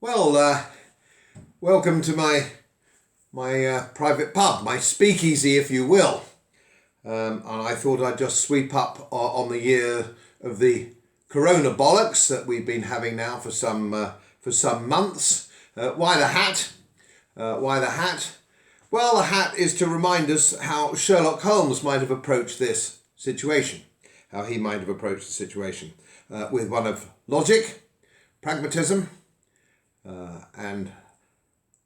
Well, welcome to my private pub, my speakeasy, if you will. And I thought I'd just sweep up on the year of the corona bollocks that we've been having now for some months. Why the hat? Why the hat? Well, the hat is to remind us how Sherlock Holmes might have approached this situation, how he might have approached the situation with one of logic, pragmatism, and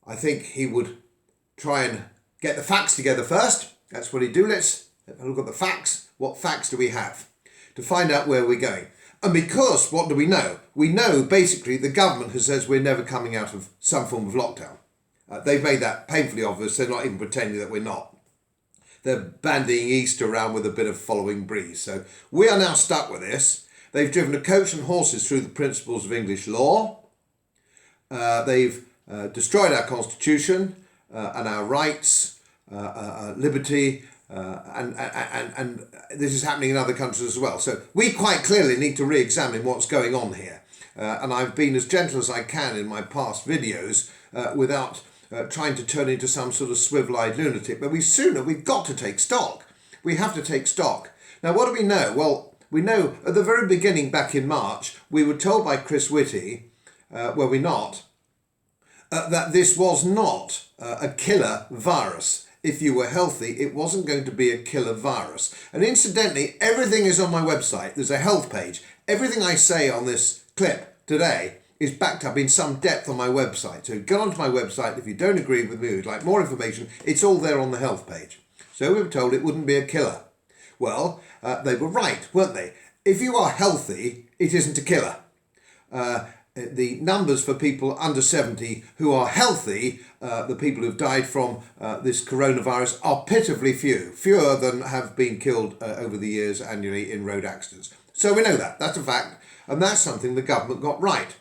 I think he would try and get the facts together first. That's what he'd do. Let's look at the facts. What facts do we have to find out where we're going? And because, what do we know? We know basically the government has said we're never coming out of some form of lockdown. They've made that painfully obvious. They're not even pretending that we're not. They're bandying east around with a bit of following breeze. So we are now stuck with this. They've driven a coach and horses through the principles of English law. They've destroyed our constitution and our rights, liberty, and this is happening in other countries as well. So we quite clearly need to re-examine what's going on here. And I've been as gentle as I can in my past videos without trying to turn into some sort of swivel-eyed lunatic. But we've got to take stock. We have to take stock. Now, what do we know? Well, we know at the very beginning, back in March, we were told by Chris Whitty, were we not, that this was not a killer virus. If you were healthy, it wasn't going to be a killer virus. And incidentally, everything is on my website. There's a health page. Everything I say on this clip today is backed up in some depth on my website. So go onto my website. If you don't agree with me, would like more information, it's all there on the health page. So we were told it wouldn't be a killer. Well, they were right, weren't they? If you are healthy, it isn't a killer. The numbers for people under 70 who are healthy, the people who've died from this coronavirus, are pitifully few, fewer than have been killed over the years annually in road accidents. So we know that, that's a fact, and that's something the government got right.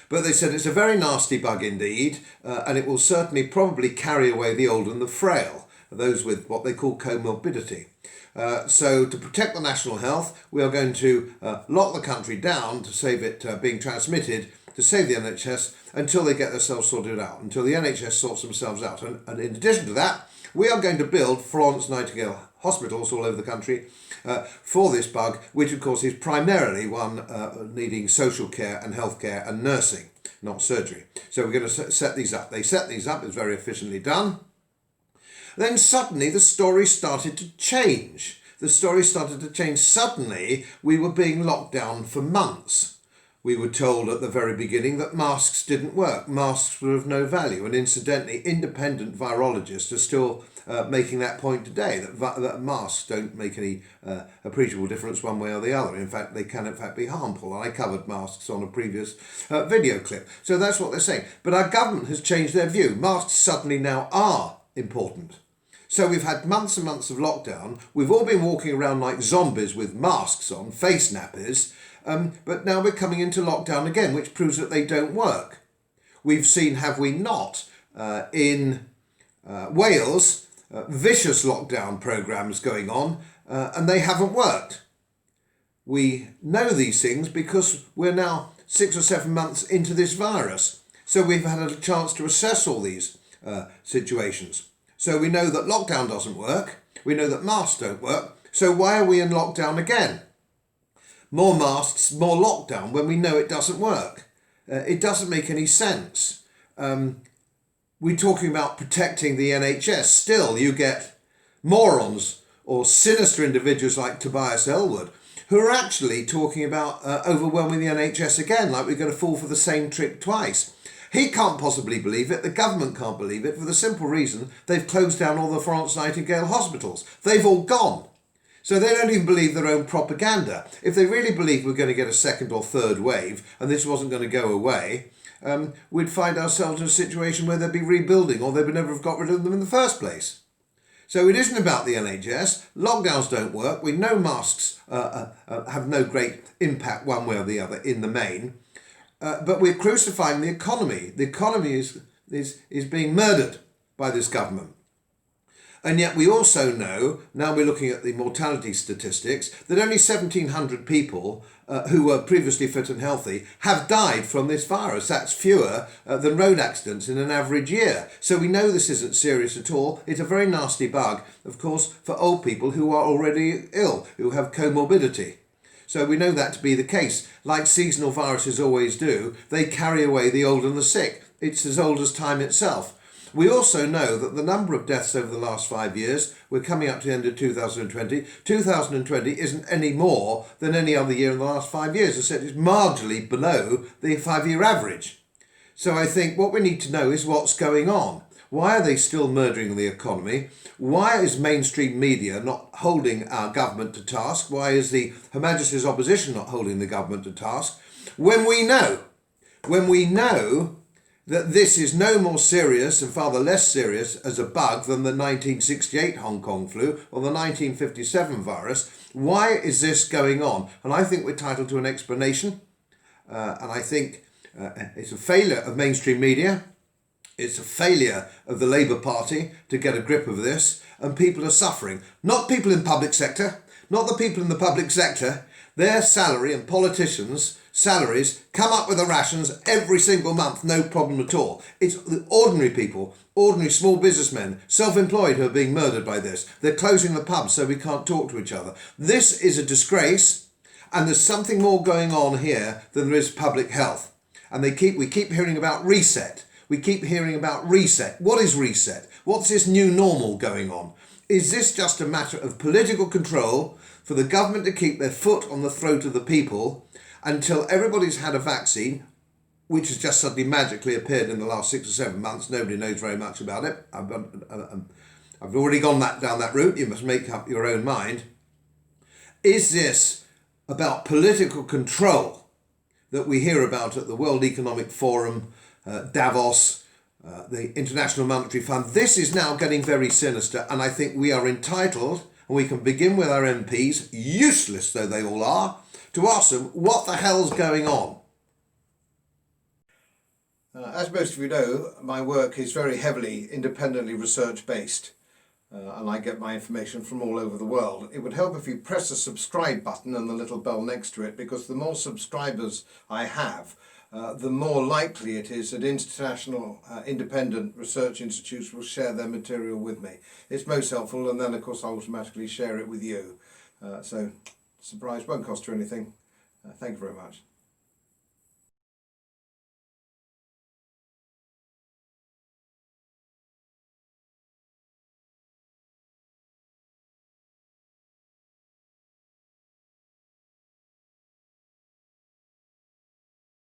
But they said it's a very nasty bug indeed, and it will certainly probably carry away the old and the frail, those with what they call comorbidity. So to protect the national health, we are going to lock the country down to save it being transmitted, to save the NHS until they get themselves sorted out, until the NHS sorts themselves out. And in addition to that, we are going to build Florence Nightingale hospitals all over the country for this bug, which of course is primarily one needing social care and healthcare and nursing, not surgery. So we're going to set these up. They set these up, it's very efficiently done. Then suddenly the story started to change. Suddenly we were being locked down for months. We were told at the very beginning that masks didn't work. Masks were of no value. And incidentally, independent virologists are still making that point today, that masks don't make any appreciable difference one way or the other. In fact, they can in fact be harmful. I covered masks on a previous video clip. So that's what they're saying. But our government has changed their view. Masks suddenly now are important. So we've had months and months of lockdown. We've all been walking around like zombies with masks on, face nappies, but now we're coming into lockdown again, which proves that they don't work. We've seen, have we not, in Wales, vicious lockdown programmes going on, and they haven't worked. We know these things because we're now 6 or 7 months into this virus. So we've had a chance to assess all these situations. So we know that lockdown doesn't work. We know that masks don't work. So why are we in lockdown again? More masks, more lockdown when we know it doesn't work. It doesn't make any sense. We're talking about protecting the NHS. Still, you get morons or sinister individuals like Tobias Ellwood who are actually talking about overwhelming the NHS again, like we're going to fall for the same trick twice. He can't possibly believe it, the government can't believe it, for the simple reason they've closed down all the Florence Nightingale hospitals. They've all gone. So they don't even believe their own propaganda. If they really believed we're going to get a second or third wave and this wasn't going to go away, we'd find ourselves in a situation where they'd be rebuilding or they would never have got rid of them in the first place. So it isn't about the NHS. Lockdowns don't work. We know masks have no great impact one way or the other in the main. But we're crucifying the economy. The economy is being murdered by this government. And yet we also know, now we're looking at the mortality statistics, that only 1,700 people who were previously fit and healthy have died from this virus. That's fewer than road accidents in an average year. So we know this isn't serious at all. It's a very nasty bug, of course, for old people who are already ill, who have comorbidity. So we know that to be the case. Like seasonal viruses always do, they carry away the old and the sick. It's as old as time itself. We also know that the number of deaths over the last 5 years, we're coming up to the end of 2020, 2020 isn't any more than any other year in the last 5 years. As I said, it's marginally below the 5-year average. So I think what we need to know is what's going on. Why are they still murdering the economy? Why is mainstream media not holding our government to task? Why is the Her Majesty's opposition not holding the government to task? When we know that this is no more serious and far less serious as a bug than the 1968 Hong Kong flu or the 1957 virus. Why is this going on? And I think we're entitled to an explanation. And I think it's a failure of mainstream media. It's a failure of the Labour Party to get a grip of this. And people are suffering. Not people in public sector. Not the people in the public sector. Their salary and politicians' salaries come up with the rations every single month, no problem at all. It's the ordinary people, ordinary small businessmen, self-employed who are being murdered by this. They're closing the pubs so we can't talk to each other. This is a disgrace, and there's something more going on here than there is public health. And we keep hearing about reset. We keep hearing about reset. What is reset? What's this new normal going on? Is this just a matter of political control for the government to keep their foot on the throat of the people until everybody's had a vaccine, which has just suddenly magically appeared in the last 6 or 7 months? Nobody knows very much about it. I've already gone down that route. You must make up your own mind. Is this about political control that we hear about at the World Economic Forum, Davos, the International Monetary Fund? This is now getting very sinister, and I think we are entitled, and we can begin with our MPs, useless though they all are, to ask them what the hell's going on. As most of you know, my work is very heavily independently research based, and I get my information from all over the world. It would help if you press the subscribe button and the little bell next to it, because the more subscribers I have, the more likely it is that international independent research institutes will share their material with me. It's most helpful, and then of course I'll automatically share it with you. So surprise, won't cost you anything. Thank you very much.